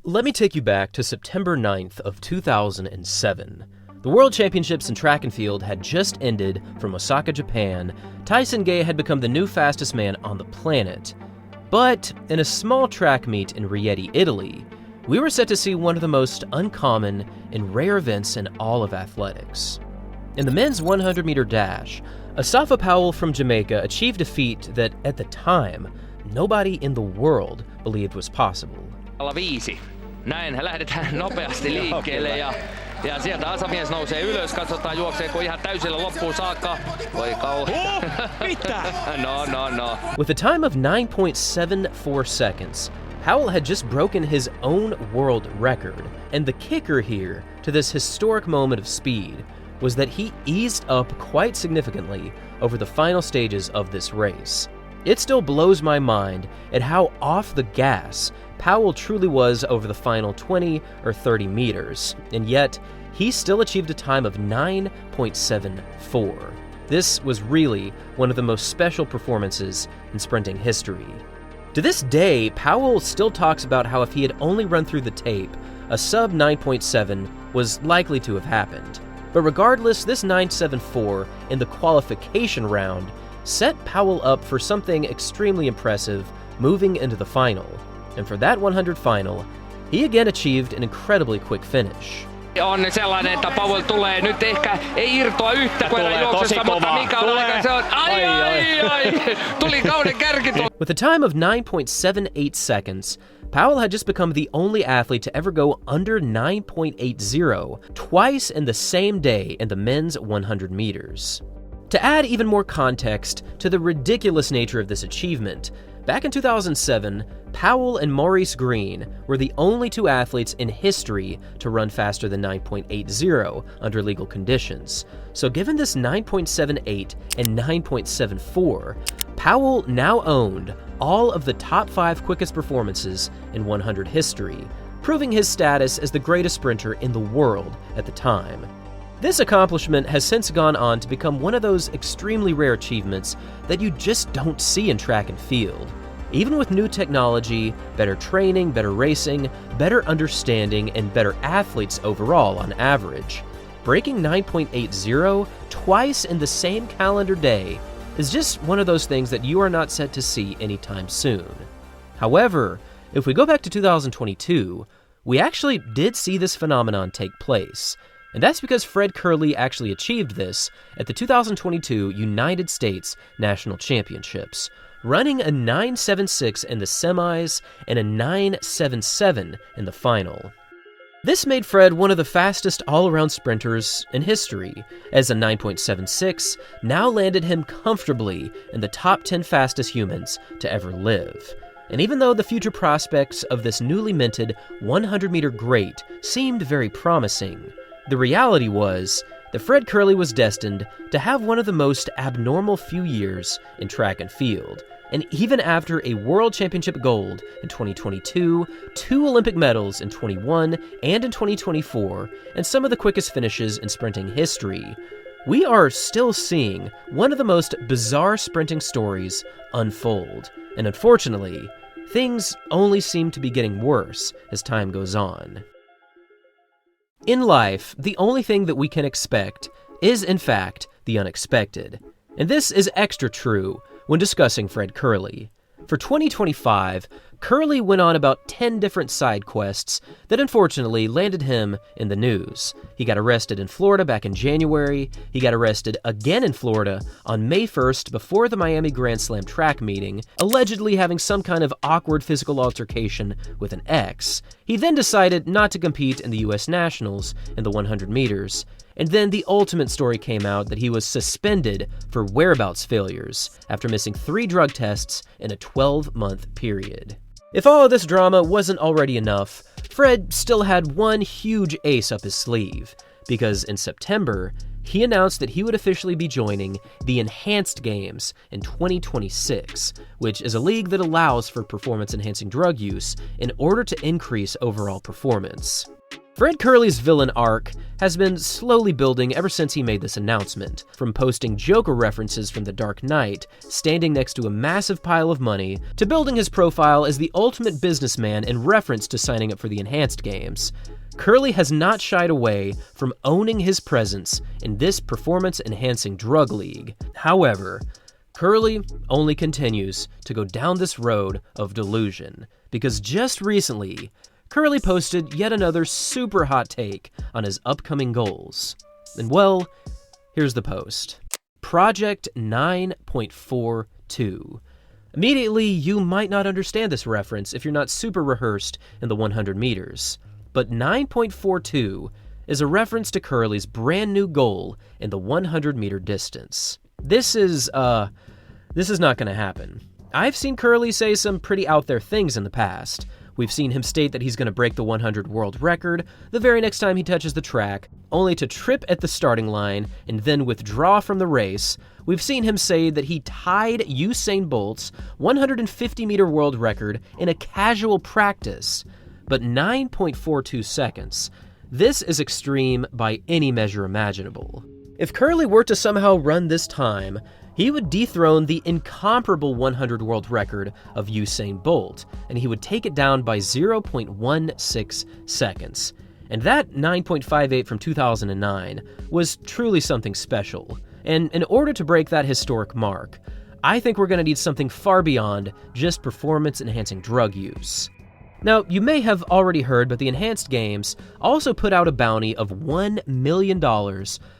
Let me take you back to September 9th of 2007. The World Championships in track and field had just ended from Osaka, Japan. Tyson Gay had become the new fastest man on the planet. But in a small track meet in Rieti, Italy, we were set to see one of the most uncommon and rare events in all of athletics. In the men's 100-meter dash, Asafa Powell from Jamaica achieved a feat that, at the time, nobody in the world believed was possible. 5. Näin, lähdetään nopeasti liikkeelle ja sieltä Asamies nousee ylös, katsotaan juokseeko ihan täysillä loppuun saakka. Voi kauheaa. Mitä? No. With a time of 9.74 seconds, Powell had just broken his own world record, and the kicker here to this historic moment of speed was that he eased up quite significantly over the final stages of this race. It still blows my mind at how off the gas Powell truly was over the final 20 or 30 meters, and yet he still achieved a time of 9.74. This was really one of the most special performances in sprinting history. To this day, Powell still talks about how if he had only run through the tape, a sub 9.7 was likely to have happened. But regardless, this 9.74 in the qualification round set Powell up for something extremely impressive moving into the final. And for that 100 final, he again achieved an incredibly quick finish. On sellainen, että Powell tulee nyt ehkä ei irtoa yhtä juoksusta, mutta mikä on aika se on. Ai! Tuli kauden kärki. With a time of 9.78 seconds, Powell had just become the only athlete to ever go under 9.80 twice in the same day in the men's 100 meters. To add even more context to the ridiculous nature of this achievement, back in 2007, Powell and Maurice Green were the only two athletes in history to run faster than 9.80 under legal conditions. So given this 9.78 and 9.74, Powell now owned all of the top 5 quickest performances in 100 history, proving his status as the greatest sprinter in the world at the time. This accomplishment has since gone on to become one of those extremely rare achievements that you just don't see in track and field. Even with new technology, better training, better racing, better understanding, and better athletes overall on average, breaking 9.80 twice in the same calendar day is just one of those things that you are not set to see anytime soon. However, if we go back to 2022, we actually did see this phenomenon take place. And that's because Fred Kerley actually achieved this at the 2022 United States National Championships, running a 9.76 in the semis and a 9.77 in the final. This made Fred one of the fastest all-around sprinters in history, as a 9.76 now landed him comfortably in the top 10 fastest humans to ever live. And even though the future prospects of this newly minted 100-meter great seemed very promising, the reality was that Fred Kerley was destined to have one of the most abnormal few years in track and field. And even after a World Championship gold in 2022, 2 Olympic medals in 21 and in 2024, and some of the quickest finishes in sprinting history, we are still seeing one of the most bizarre sprinting stories unfold. And unfortunately, things only seem to be getting worse as time goes on. In life, the only thing that we can expect is, in fact, the unexpected. And this is extra true when discussing Fred Kerley. For 2025, Kerley went on about 10 different side quests that unfortunately landed him in the news. He got arrested in Florida back in January. He got arrested again in Florida on May 1st before the Miami Grand Slam track meeting, allegedly having some kind of awkward physical altercation with an ex. He then decided not to compete in the US Nationals in the 100 meters. And then the ultimate story came out that he was suspended for whereabouts failures after missing 3 drug tests in a 12-month period. If all of this drama wasn't already enough, Fred still had one huge ace up his sleeve, because in September, he announced that he would officially be joining the Enhanced Games in 2026, which is a league that allows for performance-enhancing drug use in order to increase overall performance. Fred Kerley's villain arc has been slowly building ever since he made this announcement, from posting Joker references from The Dark Knight, standing next to a massive pile of money, to building his profile as the ultimate businessman in reference to signing up for the enhanced games. Kerley has not shied away from owning his presence in this performance-enhancing drug league. However, Kerley only continues to go down this road of delusion, because just recently, Kerley posted yet another super hot take on his upcoming goals. And well, here's the post. Project 9.42. Immediately, you might not understand this reference if you're not super rehearsed in the 100 meters. But 9.42 is a reference to Kerley's brand new goal in the 100 meter distance. This is not going to happen. I've seen Kerley say some pretty out there things in the past. We've seen him state that he's going to break the 100 world record the very next time he touches the track, only to trip at the starting line and then withdraw from the race. We've seen him say that he tied Usain Bolt's 150-meter world record in a casual practice. But 9.42 seconds, this is extreme by any measure imaginable. If Kerley were to somehow run this time, he would dethrone the incomparable 100 world record of Usain Bolt, and he would take it down by 0.16 seconds. And that 9.58 from 2009 was truly something special. And in order to break that historic mark, I think we're going to need something far beyond just performance-enhancing drug use. Now, you may have already heard, but the Enhanced Games also put out a bounty of $1 million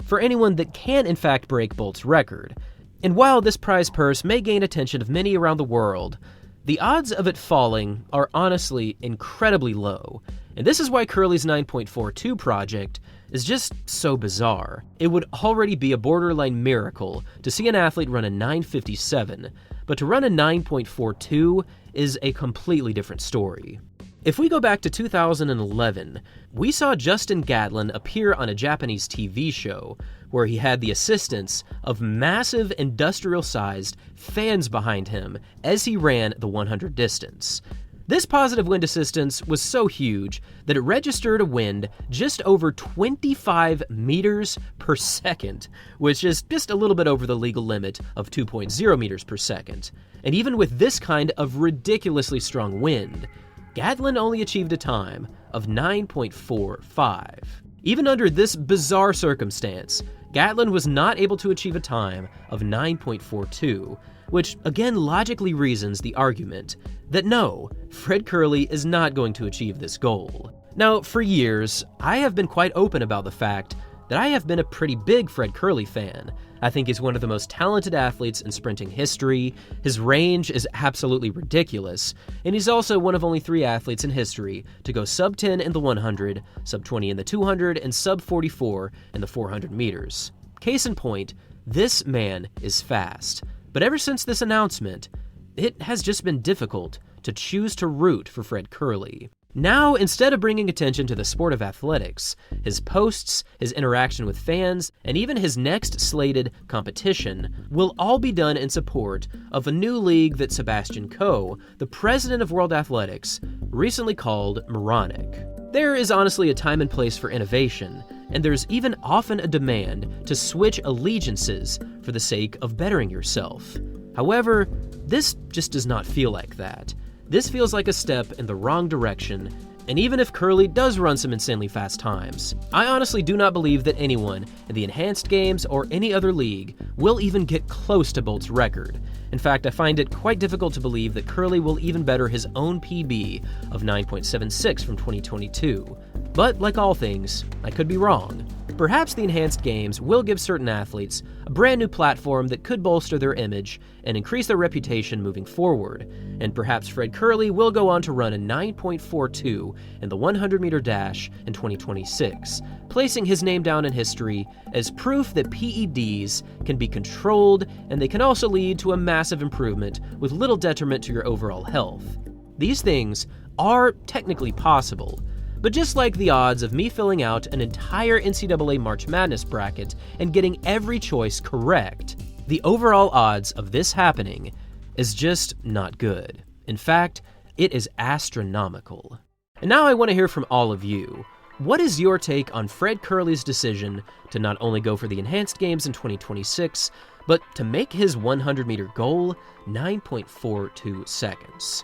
for anyone that can in fact break Bolt's record. And while this prize purse may gain attention of many around the world, the odds of it falling are honestly incredibly low. And this is why Kerley's 9.42 project is just so bizarre. It would already be a borderline miracle to see an athlete run a 9.57, but to run a 9.42 is a completely different story. If we go back to 2011, we saw Justin Gatlin appear on a Japanese TV show where he had the assistance of massive industrial-sized fans behind him as he ran the 100 distance. This positive wind assistance was so huge that it registered a wind just over 25 meters per second, which is just a little bit over the legal limit of 2.0 meters per second. And even with this kind of ridiculously strong wind, Gatlin only achieved a time of 9.45. Even under this bizarre circumstance, Gatlin was not able to achieve a time of 9.42, which again logically reasons the argument that no, Fred Kerley is not going to achieve this goal. Now, for years, I have been quite open about the fact that I have been a pretty big Fred Kerley fan. I think he's one of the most talented athletes in sprinting history, his range is absolutely ridiculous, and he's also one of only 3 athletes in history to go sub-10 in the 100, sub-20 in the 200, and sub-44 in the 400 meters. Case in point, this man is fast. But ever since this announcement, it has just been difficult to choose to root for Fred Kerley. Now, instead of bringing attention to the sport of athletics, his posts, his interaction with fans, and even his next slated competition will all be done in support of a new league that Sebastian Coe, the president of World Athletics, recently called moronic. There is honestly a time and place for innovation, and there's even often a demand to switch allegiances for the sake of bettering yourself. However, this just does not feel like that. This feels like a step in the wrong direction, and even if Kerley does run some insanely fast times, I honestly do not believe that anyone in the Enhanced Games or any other league will even get close to Bolt's record. In fact, I find it quite difficult to believe that Kerley will even better his own PB of 9.76 from 2022. But like all things, I could be wrong. Perhaps the Enhanced Games will give certain athletes a brand new platform that could bolster their image and increase their reputation moving forward, and perhaps Fred Kerley will go on to run a 9.42 in the 100-meter dash in 2026, placing his name down in history as proof that PEDs can be controlled and they can also lead to a massive improvement with little detriment to your overall health. These things are technically possible, but just like the odds of me filling out an entire NCAA March Madness bracket and getting every choice correct, the overall odds of this happening is just not good. In fact, it is astronomical. And now I want to hear from all of you. What is your take on Fred Kerley's decision to not only go for the enhanced games in 2026, but to make his 100-meter goal 9.42 seconds?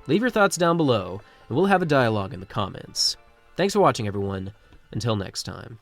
Leave your thoughts down below, and we'll have a dialogue in the comments. Thanks for watching, everyone. Until next time.